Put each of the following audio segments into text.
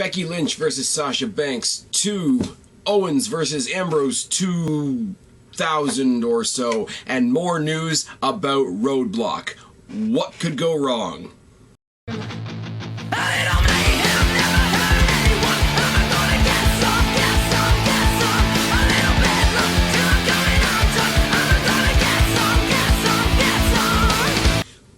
Becky Lynch versus Sasha Banks 2, Owens versus Ambrose 2000 or so, and more news about Roadblock. What could go wrong?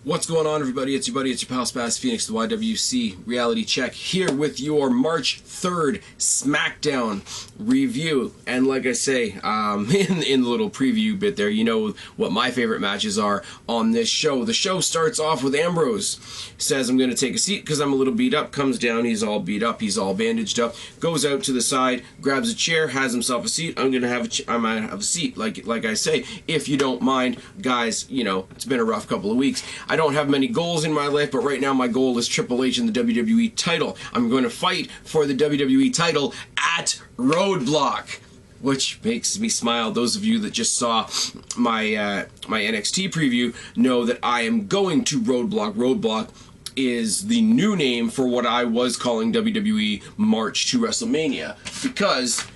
What's going on, everybody? It's your buddy, it's your pal Spaz Phoenix, the YWC Reality Check, here with your March 3rd SmackDown review. And like I say, in the little preview bit there, you know what my favorite matches are on this show. The show starts off with Ambrose. Says, I'm going to take a seat because I'm a little beat up. Comes down, he's all beat up, he's all bandaged up. Goes out to the side, grabs a chair, has himself a seat. I'm going to have a seat, like I say. If you don't mind, guys, you know, it's been a rough couple of weeks. I don't have many goals in my life, but right now my goal is Triple H and the WWE title. I'm going to fight for the WWE title at Roadblock, which makes me smile. Those of you that just saw my my NXT preview know that I am going to Roadblock. Roadblock is the new name for what I was calling WWE March to WrestleMania, because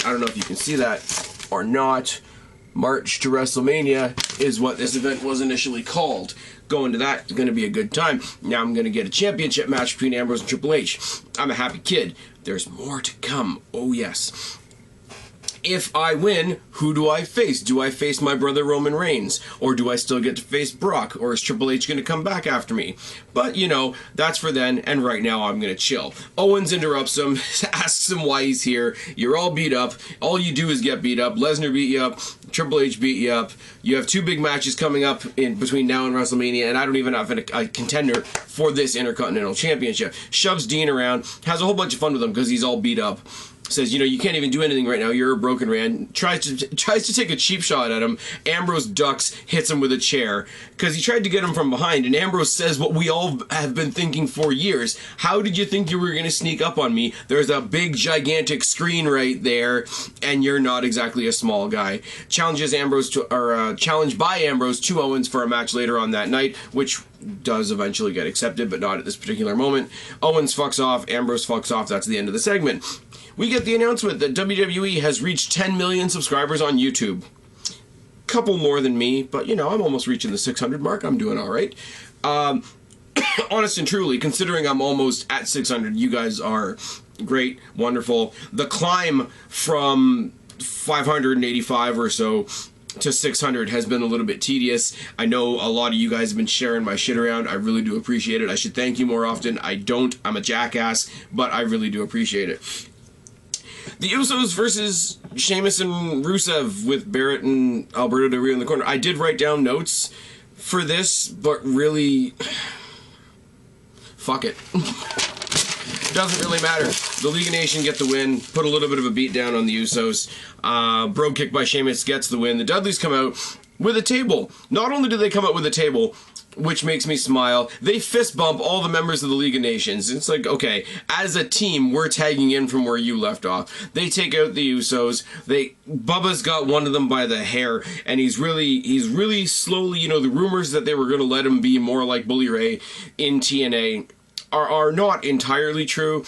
I don't know if you can see that or not, March to WrestleMania is what this event was initially called. Going to that is going to be a good time. Now I'm going to get a championship match between Ambrose and Triple H. I'm a happy kid. There's more to come. Oh yes. If I win, who do I face? Do I face my brother Roman Reigns? Or do I still get to face Brock? Or is Triple H going to come back after me? But, you know, that's for then, and right now I'm going to chill. Owens interrupts him, asks him why he's here. You're all beat up. All you do is get beat up. Lesnar beat you up. Triple H beat you up. You have two big matches coming up in between now and WrestleMania, and I don't even have a contender for this Intercontinental Championship. Shoves Dean around, has a whole bunch of fun with him because he's all beat up. Says, you know, you can't even do anything right now. You're a broken man. Tries to take a cheap shot at him. Ambrose ducks, hits him with a chair because he tried to get him from behind. And Ambrose says what we all have been thinking for years. How did you think you were going to sneak up on me? There's a big, gigantic screen right there, and you're not exactly a small guy. Challenges Ambrose to, or challenged by Ambrose to Owens for a match later on that night, which does eventually get accepted, but not at this particular moment. Owens fucks off. Ambrose fucks off. That's the end of the segment. We get the announcement that WWE has reached 10 million subscribers on YouTube. Couple more than me, but you know, I'm almost reaching the 600 mark. I'm doing all right. Honest and truly, considering I'm almost at 600, you guys are great, wonderful. The climb from 585 or so to 600 has been a little bit tedious. I know a lot of you guys have been sharing my shit around. I really do appreciate it. I should thank you more often. I don't. I'm a jackass, but I really do appreciate it. The Usos versus Sheamus and Rusev with Barrett and Alberto Del Rio in the corner. I did write down notes for this, but really, fuck it. Doesn't really matter. The League of Nations get the win, put a little bit of a beat down on the Usos. Bro kick by Sheamus gets the win. The Dudleys come out with a table. Not only do they come out with a table, which makes me smile, they fist bump all the members of the League of Nations. It's like, okay, as a team, we're tagging in from where you left off. They take out the Usos. Bubba's got one of them by the hair, and he's really slowly, you know, the rumors that they were going to let him be more like Bully Ray in TNA are not entirely true,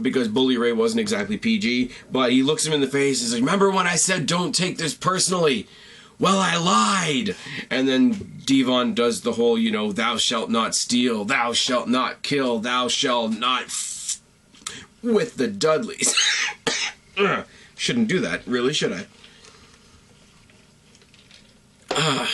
because Bully Ray wasn't exactly PG, but he looks him in the face and says, remember when I said don't take this personally? Well, I lied. And then Devon does the whole, you know, thou shalt not steal, thou shalt not kill, thou shalt not with the Dudleys. Shouldn't do that, really, should I?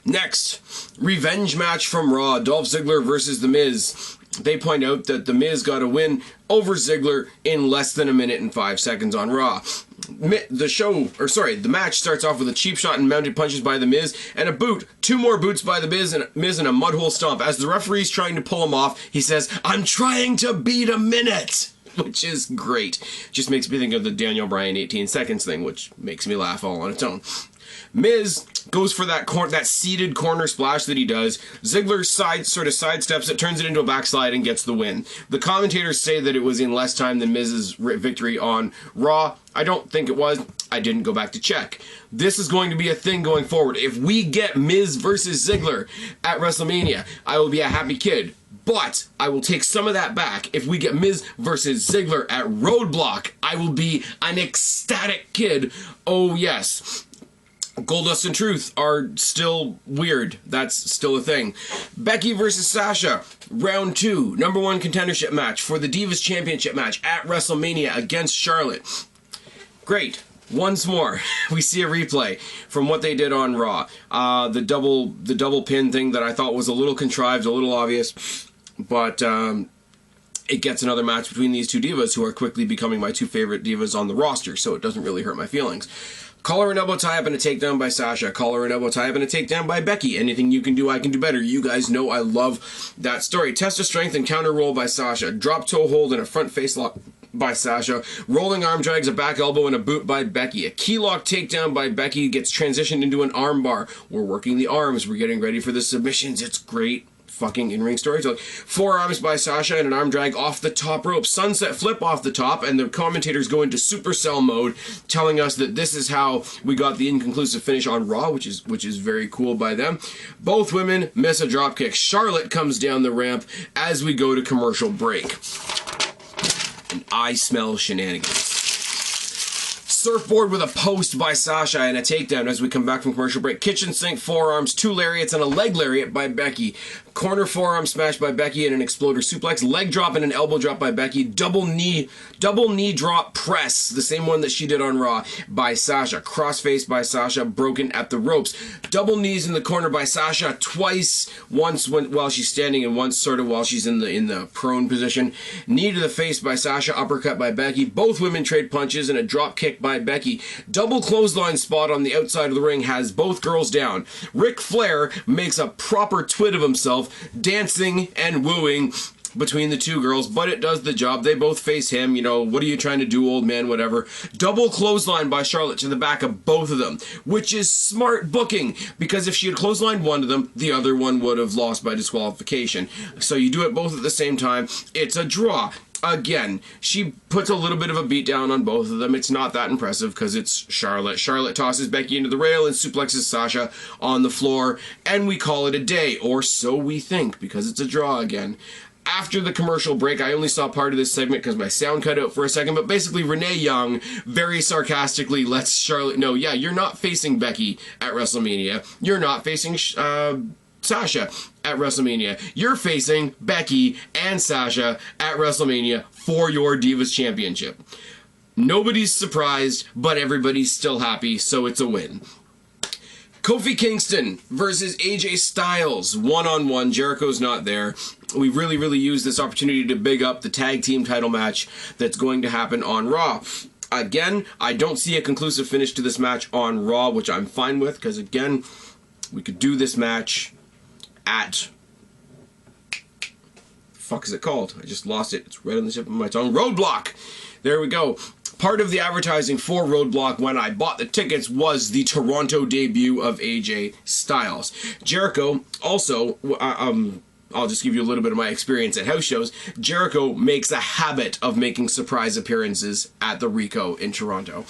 Next, revenge match from Raw, Dolph Ziggler versus The Miz. They point out that The Miz got a win over Ziggler in less than 1 minute and 5 seconds on Raw. The match starts off with a cheap shot and mounted punches by The Miz and a boot. 2 more boots by The Miz and a mudhole stomp. As the referee's trying to pull him off, he says, I'm trying to beat a minute, which is great. Just makes me think of the Daniel Bryan 18 seconds thing, which makes me laugh all on its own. Miz goes for that seated corner splash that he does. Ziggler sidesteps it, turns it into a backslide, and gets the win. The commentators say that it was in less time than Miz's victory on Raw. I don't think it was. I didn't go back to check. This is going to be a thing going forward. If we get Miz versus Ziggler at WrestleMania, I will be a happy kid. But I will take some of that back. If we get Miz versus Ziggler at Roadblock, I will be an ecstatic kid. Oh, yes. Goldust and Truth are still weird. That's still a thing. Becky versus Sasha, round 2, number 1 contendership match for the Divas Championship match at WrestleMania against Charlotte. Great. Once more, we see a replay from what they did on Raw. The double pin thing that I thought was a little contrived, a little obvious, but it gets another match between these two divas who are quickly becoming my 2 favorite divas on the roster, so it doesn't really hurt my feelings. Collar and elbow tie up and a takedown by Sasha. Collar and elbow tie up and a takedown by Becky. Anything you can do, I can do better. You guys know I love that story. Test of strength and counter roll by Sasha. Drop toe hold and a front face lock by Sasha. Rolling arm drags, a back elbow, and a boot by Becky. A key lock takedown by Becky gets transitioned into an arm bar. We're working the arms. We're getting ready for the submissions. It's great fucking in-ring storytelling. Forearms by Sasha and an arm drag off the top rope. Sunset flip off the top, and the commentators go into supercell mode, telling us that this is how we got the inconclusive finish on Raw, which is very cool by them. Both women miss a dropkick. Charlotte comes down the ramp as we go to commercial break. And I smell shenanigans. Surfboard with a post by Sasha and a takedown as we come back from commercial break. Kitchen sink, forearms, 2 lariats, and a leg lariat by Becky. Corner forearm smash by Becky and an exploder suplex. Leg drop and an elbow drop by Becky. Double knee drop press, the same one that she did on Raw, by Sasha. Crossface by Sasha, broken at the ropes. Double knees in the corner by Sasha twice, once while she's standing and once sort of while she's in the prone position. Knee to the face by Sasha, uppercut by Becky. Both women trade punches and a drop kick by Becky. Double clothesline spot on the outside of the ring has both girls down. Ric Flair makes a proper twit of himself, dancing and wooing between the 2 girls, but it does the job. They both face him, you know, what are you trying to do, old man, whatever. Double clothesline by Charlotte to the back of both of them, which is smart booking, because if she had clotheslined one of them, the other one would have lost by disqualification. So you do it both at the same time. It's a draw. Again, she puts a little bit of a beat down on both of them. It's not that impressive because it's Charlotte. Charlotte tosses Becky into the rail and suplexes Sasha on the floor, and we call it a day, or so we think, because it's a draw again. After the commercial break, I only saw part of this segment because my sound cut out for a second, but basically Renee Young very sarcastically lets Charlotte know, yeah, you're not facing Becky at WrestleMania. You're not facing Sasha at WrestleMania. You're facing Becky and Sasha at WrestleMania for your Divas Championship. Nobody's surprised, but everybody's still happy, so it's a win. Kofi Kingston versus AJ Styles, one-on-one. Jericho's not there. We really used this opportunity to big up the tag team title match that's going to happen on Raw. Again, I don't see a conclusive finish to this match on Raw, which I'm fine with, because again, we could do this match at... fuck is it called? I just lost it. It's right on the tip of my tongue. Roadblock! There we go. Part of the advertising for Roadblock when I bought the tickets was the Toronto debut of AJ Styles. Jericho also, I'll just give you a little bit of my experience at house shows. Jericho makes a habit of making surprise appearances at the Rico in Toronto.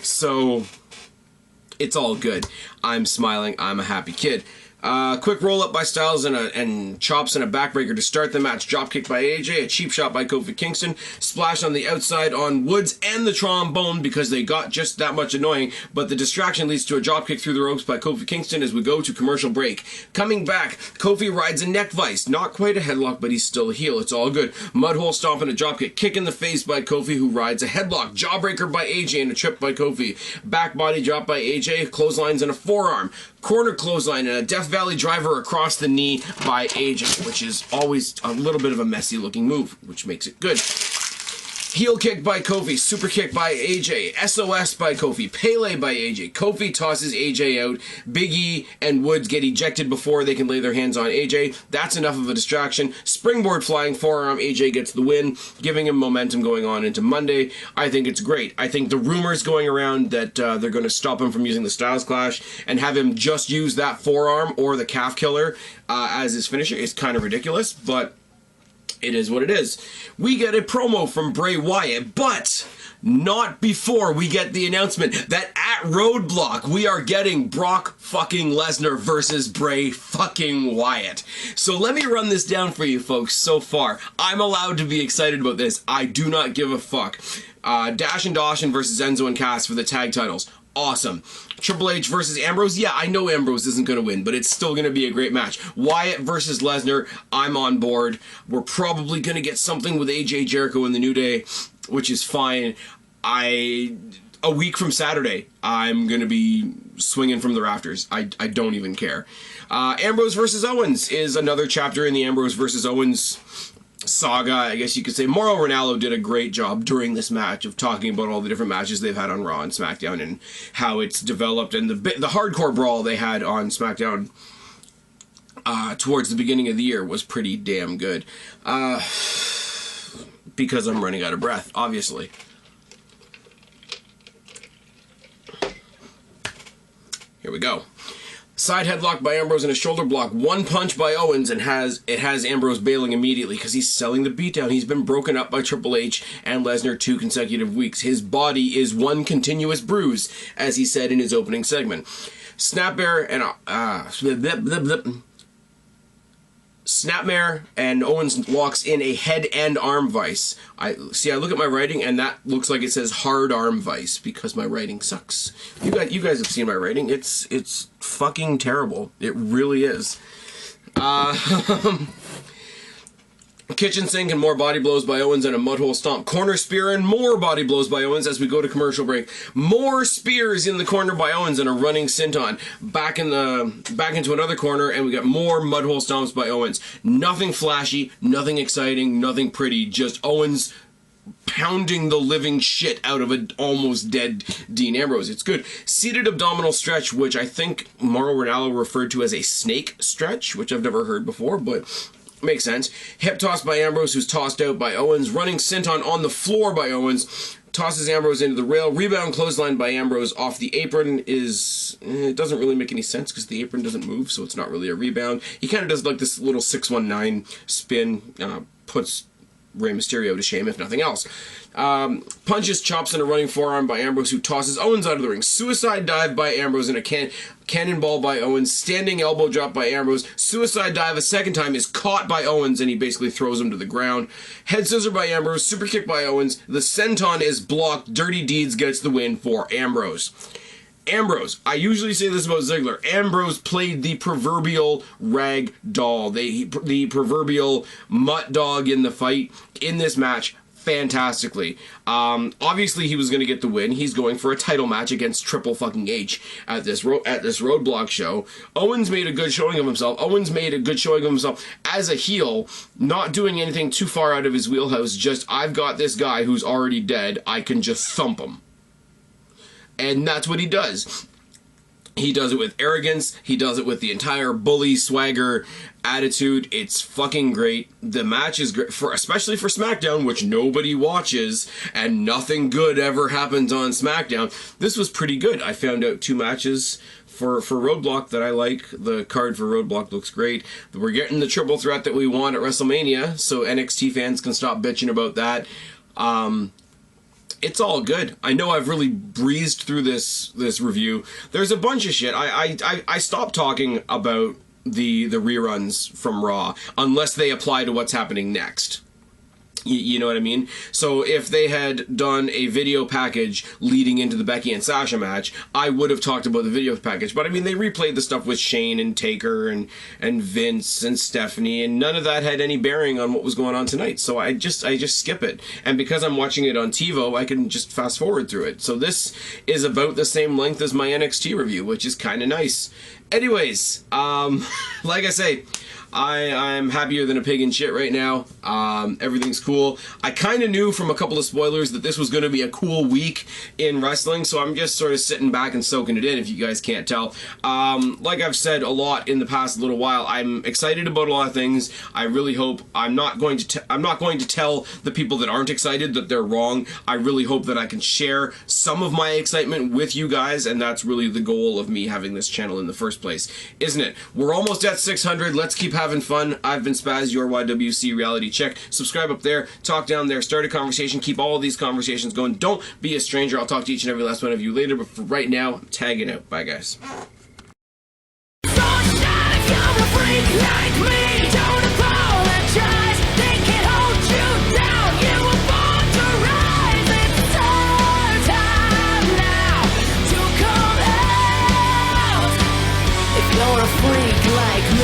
So, it's all good. I'm smiling. I'm a happy kid. Quick roll-up by Styles and chops and a backbreaker to start the match. Dropkick by AJ, a cheap shot by Kofi Kingston. Splash on the outside on Woods and the trombone because they got just that much annoying, but the distraction leads to a dropkick through the ropes by Kofi Kingston as we go to commercial break. Coming back, Kofi rides a neck vice. Not quite a headlock, but he's still a heel. It's all good. Mudhole stomp and a dropkick. Kick in the face by Kofi, who rides a headlock. Jawbreaker by AJ and a trip by Kofi. Back body drop by AJ. Clotheslines and a forearm. Corner clothesline and a Death Valley driver across the knee by AJ, which is always a little bit of a messy looking move, which makes it good. Heel kick by Kofi, super kick by AJ, SOS by Kofi, Pele by AJ. Kofi tosses AJ out. Big E and Woods get ejected before they can lay their hands on AJ. That's enough of a distraction. Springboard flying forearm, AJ gets the win, giving him momentum going on into Monday. I think it's great. I think the rumors going around that they're going to stop him from using the Styles Clash and have him just use that forearm or the calf killer as his finisher is kind of ridiculous, but it is what it is. We get a promo from Bray Wyatt, but not before we get the announcement that at Roadblock we are getting Brock fucking Lesnar versus Bray fucking Wyatt. So let me run this down for you folks so far. I'm allowed to be excited about this. I do not give a fuck. Dash and Dawson versus Enzo and Cass for the tag titles. Awesome. Triple H versus Ambrose. Yeah, I know Ambrose isn't going to win, but it's still going to be a great match. Wyatt versus Lesnar. I'm on board. We're probably going to get something with AJ Jericho in the New Day, which is fine. A week from Saturday, I'm going to be swinging from the rafters. I don't even care. Ambrose versus Owens is another chapter in the Ambrose versus Owens saga, I guess you could say. Mauro Ranallo did a great job during this match of talking about all the different matches they've had on Raw and SmackDown and how it's developed, and the hardcore brawl they had on SmackDown towards the beginning of the year was pretty damn good. Because I'm running out of breath, obviously. Here we go. Side headlock by Ambrose and a shoulder block. One punch by Owens, and it has Ambrose bailing immediately because he's selling the beatdown. He's been broken up by Triple H and Lesnar 2 consecutive weeks. His body is one continuous bruise, as he said in his opening segment. Snapmare and Owens locks in a head and arm vice. I look at my writing and that looks like it says hard arm vice because my writing sucks. You guys have seen my writing. It's fucking terrible. It really is. Kitchen sink and more body blows by Owens and a mudhole stomp. Corner spear and more body blows by Owens as we go to commercial break. More spears in the corner by Owens and a running senton. Back into another corner, and we got more mudhole stomps by Owens. Nothing flashy, nothing exciting, nothing pretty. Just Owens pounding the living shit out of an almost dead Dean Ambrose. It's good. Seated abdominal stretch, which I think Mauro Ranallo referred to as a snake stretch, which I've never heard before, but makes sense. Hip toss by Ambrose, who's tossed out by Owens. Running senton on the floor by Owens. Tosses Ambrose into the rail. Rebound clothesline by Ambrose off the apron is... it doesn't really make any sense because the apron doesn't move, so it's not really a rebound. He kind of does like this little 619 spin. Puts Rey Mysterio to shame, if nothing else. Punches, chops, and a running forearm by Ambrose, who tosses Owens out of the ring. Suicide dive by Ambrose and a cannonball by Owens. Standing elbow drop by Ambrose. Suicide dive a second time is caught by Owens, and he basically throws him to the ground. Head scissor by Ambrose. Super kick by Owens. The senton is blocked. Dirty Deeds gets the win for Ambrose. Ambrose, I usually say this about Ziggler. Ambrose played the proverbial rag doll, the proverbial mutt dog in the fight in this match fantastically. Obviously, he was going to get the win. He's going for a title match against Triple fucking H at this Roadblock show. Owens made a good showing of himself. Owens made a good showing of himself as a heel, not doing anything too far out of his wheelhouse. Just, I've got this guy who's already dead. I can just thump him. And that's what he does. He does it with arrogance. He does it with the entire bully swagger attitude. It's fucking great. The match is great, especially for SmackDown, which nobody watches, and nothing good ever happens on SmackDown. This was pretty good. I found out 2 matches for Roadblock that I like. The card for Roadblock looks great. We're getting the triple threat that we want at WrestleMania, so NXT fans can stop bitching about that. It's all good. I know I've really breezed through this review. There's a bunch of shit. I stopped talking about the reruns from Raw unless they apply to what's happening next. You know what I mean? So if they had done a video package leading into the Becky and Sasha match, I would have talked about the video package. But I mean, they replayed the stuff with Shane and Taker and Vince and Stephanie, and none of that had any bearing on what was going on tonight. So I just skip it. And because I'm watching it on TiVo, I can just fast forward through it. So this is about the same length as my NXT review, which is kind of nice. Anyways, like I say, I'm happier than a pig in shit right now. Everything's cool. I kind of knew from a couple of spoilers that this was going to be a cool week in wrestling, so I'm just sort of sitting back and soaking it in, if you guys can't tell. Like I've said a lot in the past little while, I'm excited about a lot of things. I really hope I'm not going to tell the people that aren't excited that they're wrong. I really hope that I can share some of my excitement with you guys, and that's really the goal of me having this channel in the first place, isn't it? We're almost at 600. Let's keep having having fun. I've been Spaz, your YWC Reality Check. Subscribe up there, talk down there, start a conversation, keep all of these conversations going. Don't be a stranger. I'll talk to each and every last one of you later, but for right now, I'm tagging out. Bye, guys. You're a freak like me.